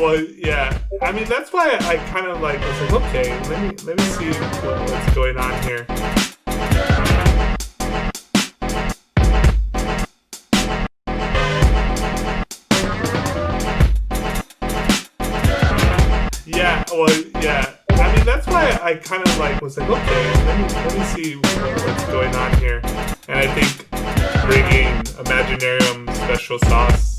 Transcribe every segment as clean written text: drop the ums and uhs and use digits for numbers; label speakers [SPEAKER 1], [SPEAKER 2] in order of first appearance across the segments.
[SPEAKER 1] well, yeah. I mean, that's why I kind of like was like, okay, let me see what's going on here. Yeah, well, yeah. I mean, that's why I kind of like was like, okay, let me see what's going on here. And I think bringing Imaginarium special sauce.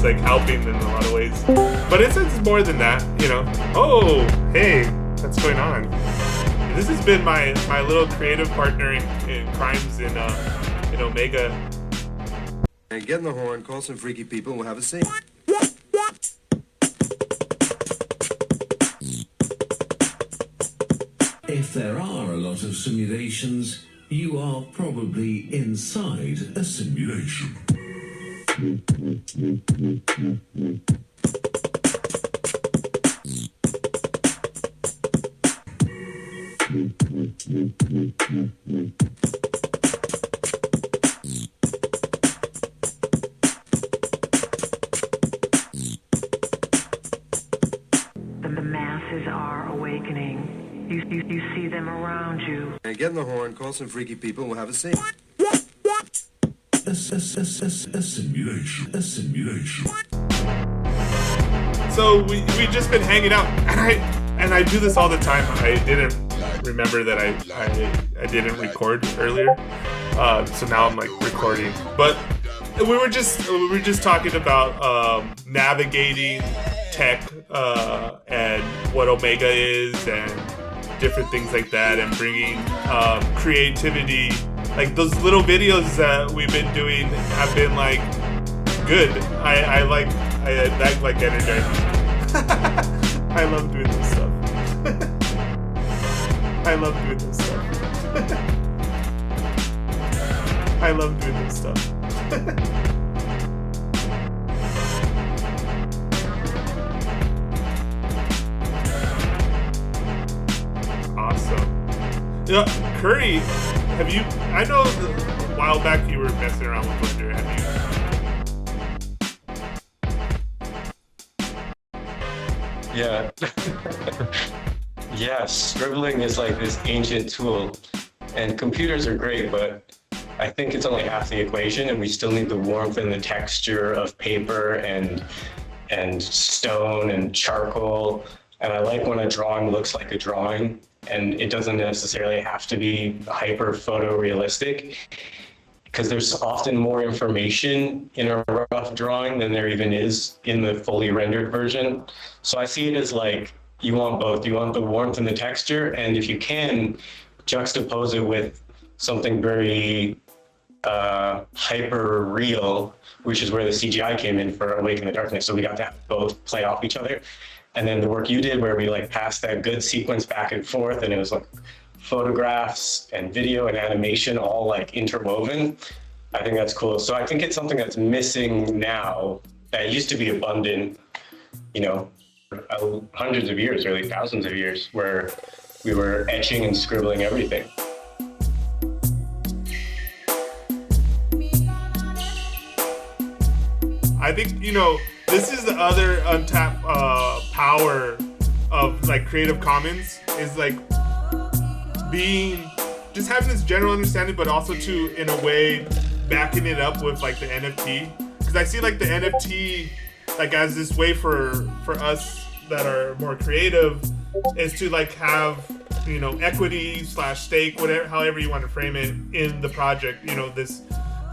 [SPEAKER 1] Like helping in a lot of ways, but it's more than that, you know. Oh, hey, what's going on? This has been my little creative partner in crimes in Omega.
[SPEAKER 2] And get in the horn, call some freaky people, and we'll have a scene.
[SPEAKER 3] If there are a lot of simulations, you are probably inside a simulation.
[SPEAKER 4] The masses are awakening. You see them around you.
[SPEAKER 2] And get in the horn, call some freaky people, and we'll have a scene.
[SPEAKER 3] A simulation. A simulation.
[SPEAKER 1] So we just been hanging out, and I do this all the time. I didn't remember that I didn't record earlier, so now I'm like recording. But we were just talking about navigating tech and what Omega is and different things like that, and bringing creativity. Like those little videos that we've been doing have been like good. I like energizing. I love doing this stuff. I love doing this stuff. I love doing this stuff. Awesome. Yeah, Curry. Have you? I know a while back you were messing around with Blender. Have you?
[SPEAKER 5] Yeah. Yes, scribbling is like this ancient tool, and computers are great, but I think it's only half the equation, and we still need the warmth and the texture of paper and stone and charcoal. And I like when a drawing looks like a drawing, and it doesn't necessarily have to be hyper photorealistic, because there's often more information in a rough drawing than there even is in the fully rendered version. So I see it as like, you want both. You want the warmth and the texture, and if you can, juxtapose it with something very hyper real, which is where the CGI came in for Awake in the Darkness. So we got to have both play off each other. And then the work you did where we like passed that good sequence back and forth, and it was like photographs and video and animation all like interwoven. I think that's cool. So I think it's something that's missing now that used to be abundant, you know, hundreds of years, really thousands of years, where we were etching and scribbling everything.
[SPEAKER 1] I think, you know, this is the other untapped power of like Creative Commons, is like just having this general understanding, but also to, in a way, backing it up with like the NFT. Because I see like the NFT like as this way for us that are more creative, is to like have, you know, equity / stake, whatever, however you want to frame it in the project. You know, this,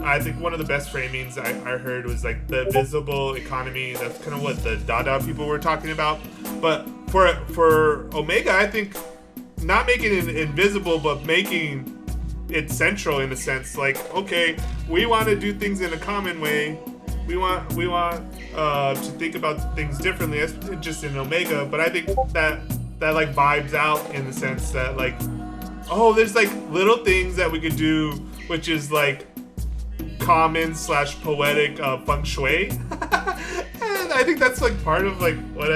[SPEAKER 1] I think one of the best framings I heard was like the visible economy. That's kind of what the Dada people were talking about. But for Omega, I think not making it invisible, but making it central in a sense. Like, okay, we want to do things in a common way. We want to think about things differently. That's just in Omega. But I think that like vibes out in the sense that like, oh, there's like little things that we could do, which is like common / poetic feng shui. And I think that's like part of like what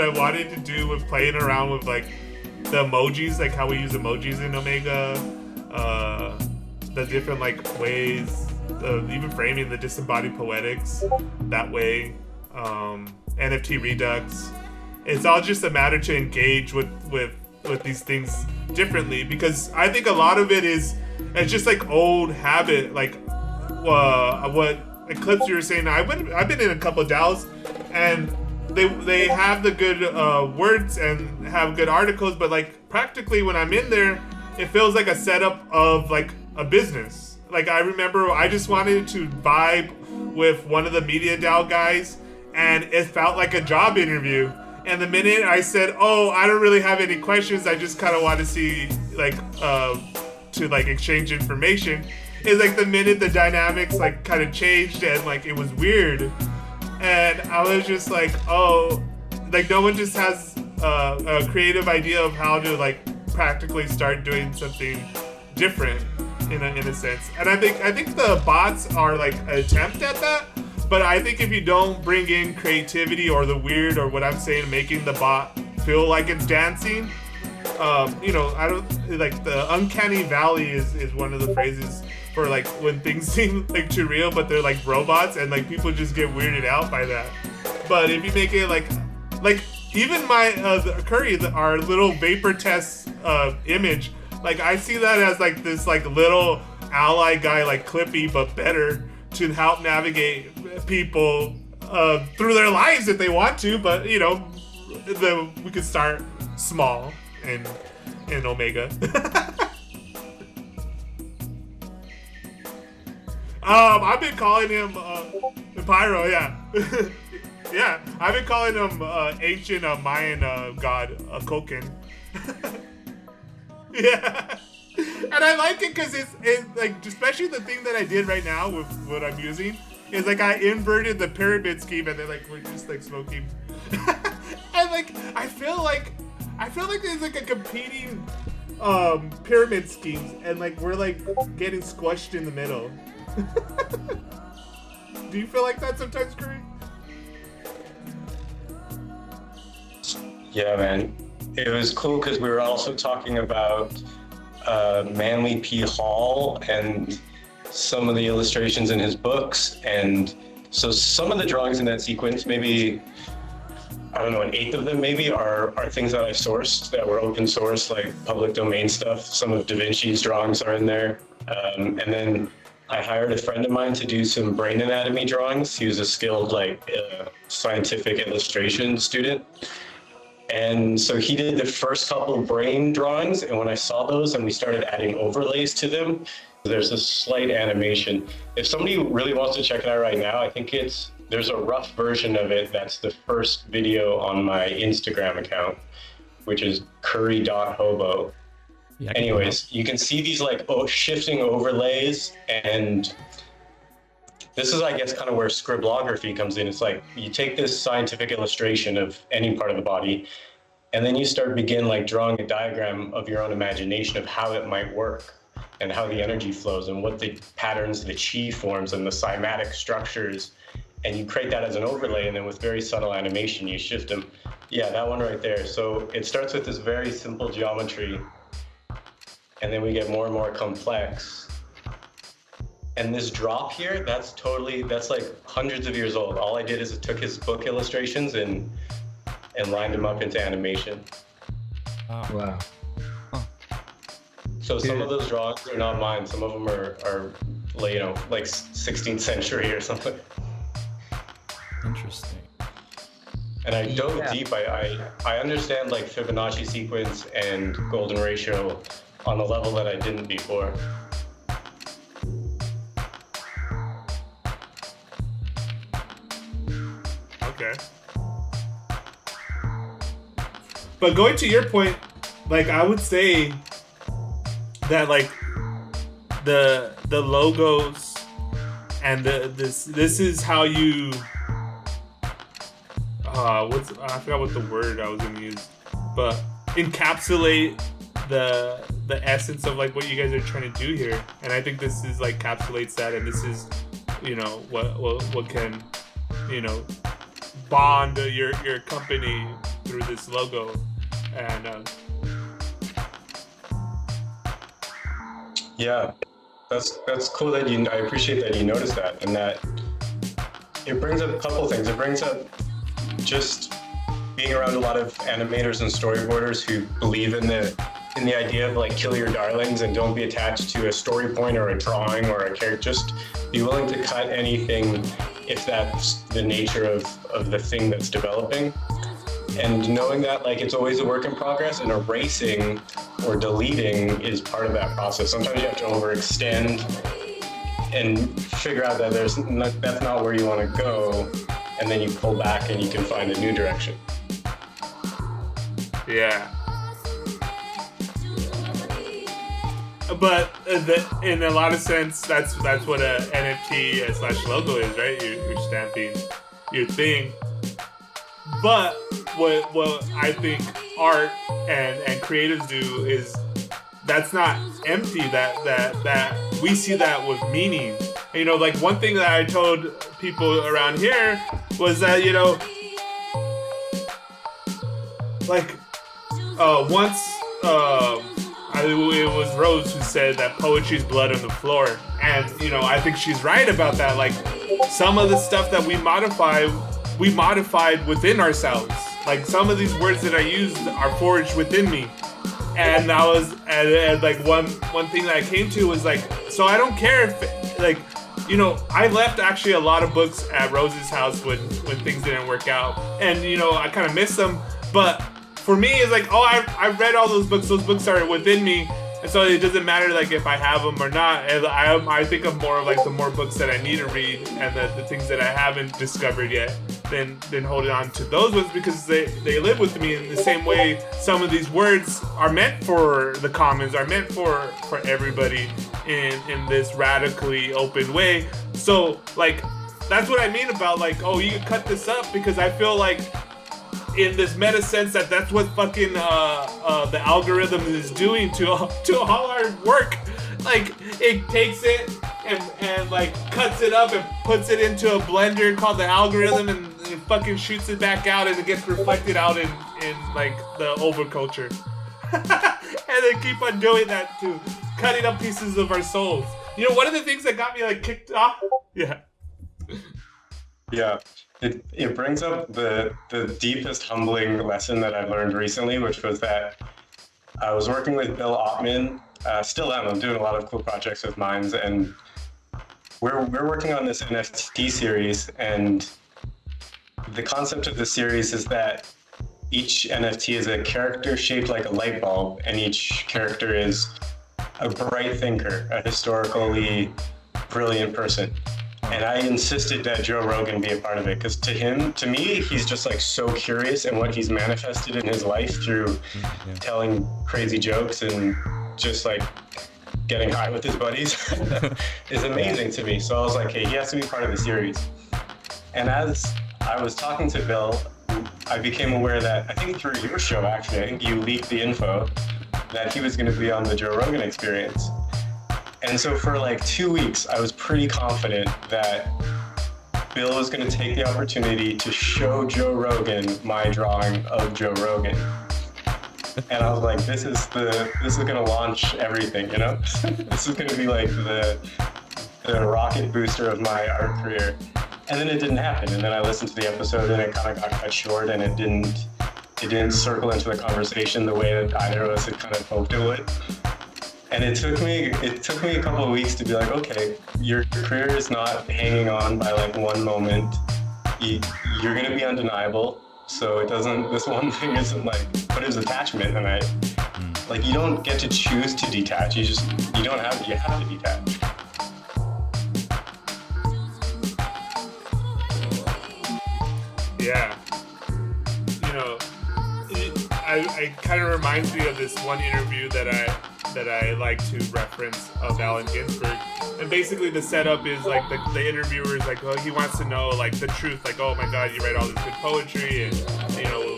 [SPEAKER 1] I wanted to do with playing around with like the emojis, like how we use emojis in Omega, the different like ways of even framing the disembodied poetics that way, NFT Redux. It's all just a matter to engage with these things differently, because I think a lot of it's just like old habit, like what Eclipse you were saying. I've been in a couple of DAOs, and they have the good words and have good articles, but like practically when I'm in there, it feels like a setup of like a business. Like I remember I just wanted to vibe with one of the media DAO guys, and it felt like a job interview. And the minute I said, "Oh, I don't really have any questions, I just kind of want to see like to like exchange information," is like the minute the dynamics like kind of changed, and like it was weird. And I was just like, oh, like no one just has a creative idea of how to like practically start doing something different in a sense. And I think the bots are like an attempt at that. But I think if you don't bring in creativity or the weird, or what I'm saying, making the bot feel like it's dancing, I don't like the uncanny valley is one of the phrases for like when things seem like too real, but they're like robots, and like people just get weirded out by that. But if you make it like even my Curry, our little vapor test image, like I see that as like this like little ally guy, like Clippy, but better, to help navigate people through their lives if they want to. But we could start small in Omega. I've been calling him Pyro, yeah. Yeah, I've been calling him ancient Mayan god Koken. Yeah. And I like it because it's like, especially the thing that I did right now with what I'm using is like I inverted the pyramid scheme, and then like we're just like smoking. And like I feel like there's like a competing pyramid schemes, and like we're like getting squished in the middle. Do you feel like that sometimes, Curry?
[SPEAKER 5] Yeah, man. It was cool because we were also talking about Manly P. Hall and some of the illustrations in his books. And so some of the drawings in that sequence, maybe, I don't know, an eighth of them maybe are things that I sourced that were open source, like public domain stuff. Some of Da Vinci's drawings are in there. And then I hired a friend of mine to do some brain anatomy drawings. He was a skilled scientific illustration student. And so he did the first couple of brain drawings, and when I saw those and we started adding overlays to them, there's a slight animation. If somebody really wants to check it out right now, I think there's a rough version of it that's the first video on my Instagram account, which is curry.hobo. Yeah, anyways, you can see these like shifting overlays, and this is, I guess, kind of where scriblography comes in. It's like you take this scientific illustration of any part of the body, and then you begin like drawing a diagram of your own imagination of how it might work and how the energy flows and what the patterns, the chi forms and the cymatic structures, and you create that as an overlay, and then with very subtle animation, you shift them. Yeah, that one right there. So it starts with this very simple geometry, and then we get more and more complex. And this drop here, that's like hundreds of years old. All I did is I took his book illustrations and lined them up into animation.
[SPEAKER 6] Wow.
[SPEAKER 7] Huh.
[SPEAKER 5] So some of those drawings are not mine. Some of them are like 16th century or something.
[SPEAKER 7] Interesting.
[SPEAKER 5] And I dove deep. I understand like Fibonacci sequence and golden ratio on a level that I didn't before.
[SPEAKER 1] Okay. But going to your point, like I would say that like the logos and this is how you I forgot what the word I was gonna use, but encapsulate the essence of like what you guys are trying to do here. And I think this is like encapsulates that, and this is what can, bond your company through this logo. And
[SPEAKER 5] yeah, that's cool that I appreciate that you noticed that, and that it brings up a couple things. It brings up just being around a lot of animators and storyboarders who believe in the idea of like kill your darlings and don't be attached to a story point or a drawing or a character. Just be willing to cut anything if that's the nature of the thing that's developing. And knowing that like it's always a work in progress, and erasing or deleting is part of that process. Sometimes you have to overextend and figure out that that's not where you want to go, and then you pull back and you can find a new direction.
[SPEAKER 1] Yeah. But in a lot of sense, that's what a NFT / logo is, right? You're stamping your thing. But what I think art and creatives do is that's not empty. That we see that with meaning. And, like one thing that I told people around here was that like once. It was Rose who said that poetry's blood on the floor, and I think she's right about that. Like some of the stuff that we modified within ourselves. Like some of these words that I used are forged within me, and I was and like one thing that I came to was like, so I don't care if like I left actually a lot of books at Rose's house when things didn't work out, and I kind of miss them, but. For me, it's like, I read all those books. Those books are within me, and so it doesn't matter like if I have them or not. And I think of more of like the more books that I need to read, and the things that I haven't discovered yet, than holding on to those ones because they live with me in the same way. Some of these words are meant for the commons, are meant for everybody in this radically open way. So like that's what I mean about like, you can cut this up, because I feel like. In this meta sense that's what fucking the algorithm is doing to all our work. Like it takes it and like cuts it up and puts it into a blender called the algorithm, and it fucking shoots it back out, and it gets reflected out in like the overculture. And they keep on doing that too, cutting up pieces of our souls. One of the things that got me like kicked off. Yeah.
[SPEAKER 5] It brings up the deepest humbling lesson that I learned recently, which was that I was working with Bill Ottman, still am. I'm doing a lot of cool projects with Minds, and we're working on this NFT series, and the concept of the series is that each NFT is a character shaped like a light bulb, and each character is a bright thinker, a historically brilliant person. And I insisted that Joe Rogan be a part of it, because to me, he's just like so curious, and what he's manifested in his life through telling crazy jokes and just like getting high with his buddies is amazing to me. So I was like, hey, he has to be part of the series. And as I was talking to Bill, I became aware that, I think through your show actually, I think you leaked the info that he was going to be on the Joe Rogan Experience. And so for like 2 weeks, I was pretty confident that Bill was going to take the opportunity to show Joe Rogan my drawing of Joe Rogan. And I was like, this is going to launch everything, This is going to be like the rocket booster of my art career. And then it didn't happen. And then I listened to the episode, and it kind of got cut short, and it didn't circle into the conversation the way that either of us had kind of hoped it would. And it took me a couple of weeks to be like, okay, your career is not hanging on by like one moment. You're going to be undeniable. So this one thing isn't like, but it's attachment. And you don't get to choose to detach. You have to detach.
[SPEAKER 1] Yeah. It kind of reminds me of this one interview that I like to reference of Allen Ginsberg. And basically the setup is like the interviewer is like, he wants to know like the truth, like, oh my God, you write all this good poetry, and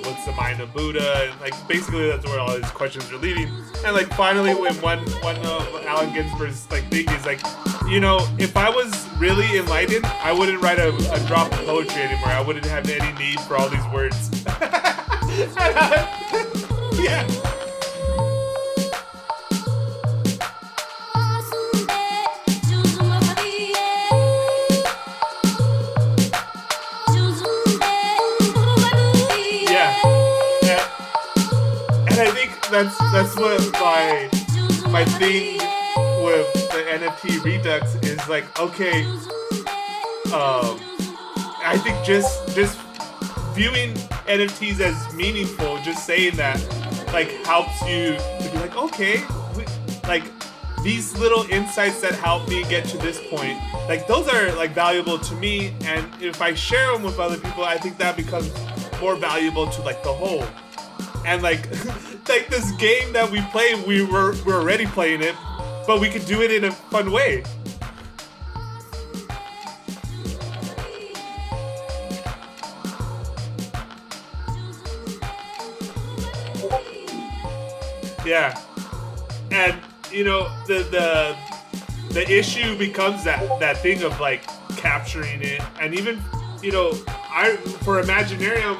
[SPEAKER 1] what's the mind of Buddha, and like basically that's where all his questions are leading. And like finally when one of Allen Ginsberg's like thing is like, you know, if I was really enlightened, I wouldn't write a drop of poetry anymore. I wouldn't have any need for all these words. Yeah. And I think that's what my thing with the NFT Redux is like. Okay, I think just viewing NFTs as meaningful, just saying that, like, helps you to be like, okay, like these little insights that help me get to this point, like those are like valuable to me, and if I share them with other people, I think that becomes more valuable to like the whole. And like like this game that we play, we're already playing it, but we could do it in a fun way. Yeah. And you know, the issue becomes that thing of like capturing it. And even, you know, for Imaginarium,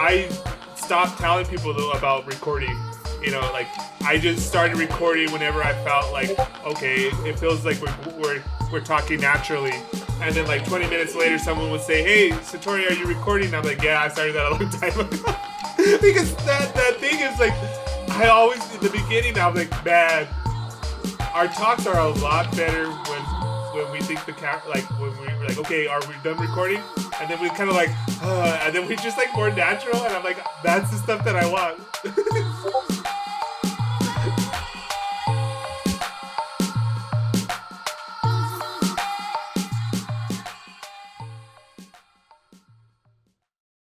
[SPEAKER 1] I stopped telling people though about recording. You know, like I just started recording whenever I felt like, okay, it feels like we're talking naturally. And then like 20 minutes later, someone would say, "Hey, Satori, are you recording?" And I'm like, "Yeah, I started that a long time ago." Because that thing is like, I always, in the beginning, I'm like, man, our talks are a lot better when we think when we're like, okay, are we done recording? And then we kind of like, and then we just like more natural, and I'm like, that's the stuff that I want.